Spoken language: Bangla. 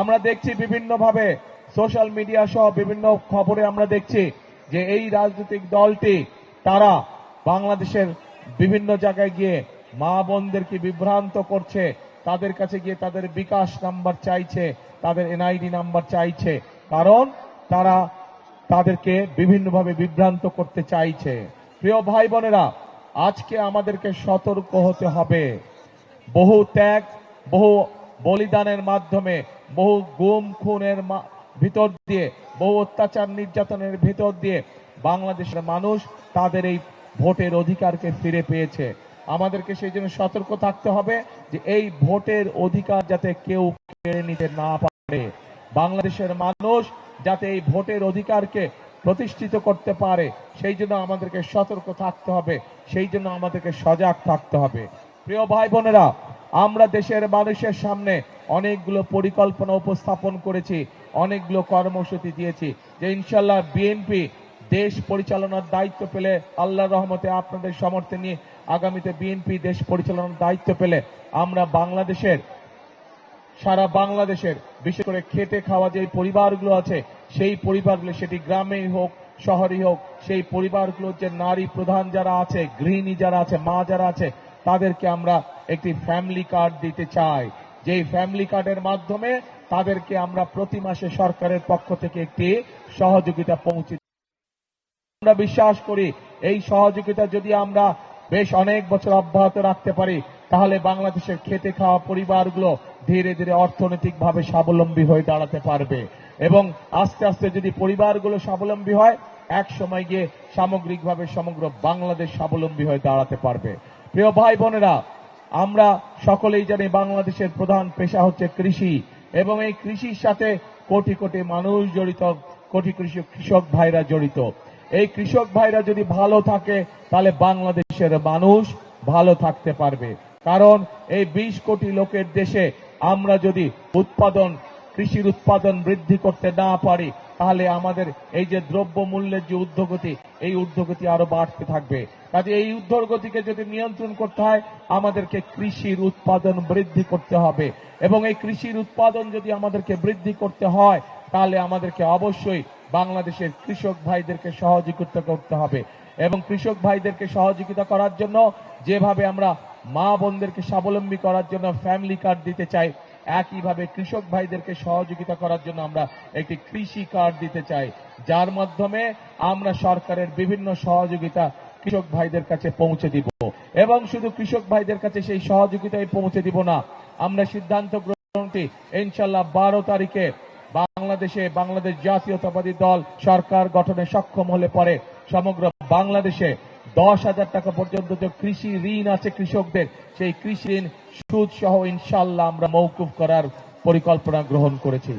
আমরা দেখছি বিভিন্নভাবে সোশ্যাল মিডিয়া সহ বিভিন্ন খবরে আমরা দেখছি যে এই রাজনৈতিক দলটি তারা বাংলাদেশের বিভিন্ন জায়গায় গিয়ে মা বোনদেরকে বিভ্রান্ত করছে, তাদের কাছে গিয়ে তাদের বিকাশ নাম্বার চাইছে, তাদের এনআইডি নাম্বার চাইছে, কারণ তারা তাদেরকে বিভিন্নভাবে বিভ্রান্ত করতে চাইছে। প্রিয় ভাই বোনেরা, আজকে আমাদেরকে সতর্ক হতে হবে। বহু ত্যাগ, বহু বলিদানের মাধ্যমে, বহু গুম খুনের ভিতর দিয়ে, বহু অত্যাচার নির্যাতনের ভিতর দিয়ে বাংলাদেশের মানুষ তাদের এই ভোটের অধিকারকে ফিরে পেয়েছে। আমাদেরকে সেই জন্য সতর্ক থাকতে হবে যে এই ভোটের অধিকার যাতে কেউ কেড়ে নিতে না পারে। বাংলাদেশের মানুষ যাতে এই ভোটের অধিকারকে প্রতিষ্ঠিত করতে পারে, সেই জন্য আমাদেরকে সতর্ক থাকতে হবে, সেই জন্য আমাদেরকে সজাগ থাকতে হবে। প্রিয় ভাই বোনেরা, আমরা দেশের মানুষের সামনে অনেকগুলো পরিকল্পনা উপস্থাপন করেছি, অনেকগুলো কর্মসূচি দিয়েছি যে ইনশাল্লাহ বিএনপি দেশ পরিচালনার দায়িত্ব পেলে, আল্লাহর রহমতে আপনাদের সমর্থন নিয়ে আগামীতে বিএনপি দেশ পরিচালনার দায়িত্ব পেলে আমরা বাংলাদেশের, সারা বাংলাদেশের বিশেষ করে খেটে খাওয়া যে পরিবারগুলো আছে, সেই পরিবারগুলো, সেটি গ্রামেই হোক শহরেই হোক, সেই পরিবারগুলোর যে নারী প্রধান যারা আছে, গৃহিণী যারা আছে, মা যারা আছে, তাদেরকে আমরা একটি ফ্যামিলি কার্ড দিতে চাই। যেই ফ্যামিলি কার্ডের মাধ্যমে তাদেরকে আমরা প্রতি মাসে সরকারের পক্ষ থেকে একটি সহযোগিতা পৌঁছে। আমরা বিশ্বাস করি এই সহযোগিতা যদি আমরা বেশ অনেক বছর অব্যাহত রাখতে পারি, তাহলে বাংলাদেশের খেটে খাওয়া পরিবারগুলো ধীরে ধীরে অর্থনৈতিকভাবে স্বাবলম্বী হয়ে দাঁড়াতে পারবে এবং আস্তে আস্তে যদি পরিবারগুলো স্বাবলম্বী হয়, এক সময় গিয়ে সামগ্রিকভাবে সমগ্র বাংলাদেশ স্বাবলম্বী হয়ে দাঁড়াতে পারবে। প্রিয় ভাই বোনেরা, আমরা সকলেই জানি বাংলাদেশের প্রধান পেশা হচ্ছে কৃষি এবং এই কৃষির সাথে কোটি কোটি মানুষ জড়িত, কোটি কৃষক ভাইরা জড়িত। এই কৃষক ভাইরা যদি ভালো থাকে তাহলে বাংলাদেশের মানুষ ভালো থাকতে পারবে, কারণ এই 20 কোটি লোকের দেশে আমরা যদি কৃষির উৎপাদন বৃদ্ধি করতে না পারি, তাহলে আমাদের এই যে দ্রব্য মূল্যের যে ঊর্ধ্বগতি, এই ঊর্ধ্বগতি আরো বাড়তে থাকবে। কাজে এই ঊর্ধ্বগতিকে যদি নিয়ন্ত্রণ করতে হয়, আমাদেরকে কৃষির উৎপাদন বৃদ্ধি করতে হবে এবং এই কৃষির উৎপাদন যদি আমাদেরকে বৃদ্ধি করতে হয়, তাহলে আমাদেরকে অবশ্যই বাংলাদেশের কৃষক ভাইদেরকে সহযোগিতা করতে হবে এবং কৃষক ভাইদেরকে সহযোগিতা করার জন্য যেভাবে আমরা মা বোনদেরকে স্বাবলম্বী করার জন্য ফ্যামিলি কার্ড দিতে চাই, একইভাবে কৃষক ভাইদেরকে সহযোগিতা করার জন্য আমরা একটি কৃষি কার্ড দিতে চাই, যার মাধ্যমে আমরা সরকারের বিভিন্ন সহযোগিতা কৃষক ভাইদের কাছে পৌঁছে দিব এবং শুধু কৃষক ভাইদের কাছে সেই সহযোগিতাই পৌঁছে দিব না, আমরা সিদ্ধান্ত গ্রহণটি ইনশাল্লাহ 12 তারিখে বাংলাদেশ জাতীয়তাবাদী দল সরকার গঠনে সক্ষম হলে পরে সমগ্র বাংলাদেশে 10,000 টাকা পর্যন্ত যে কৃষি ঋণ আছে কৃষকদের, সেই কৃষি ঋণ সুদ সহ ইনশাল্লাহ আমরা মওকুফ করার পরিকল্পনা গ্রহণ করেছি।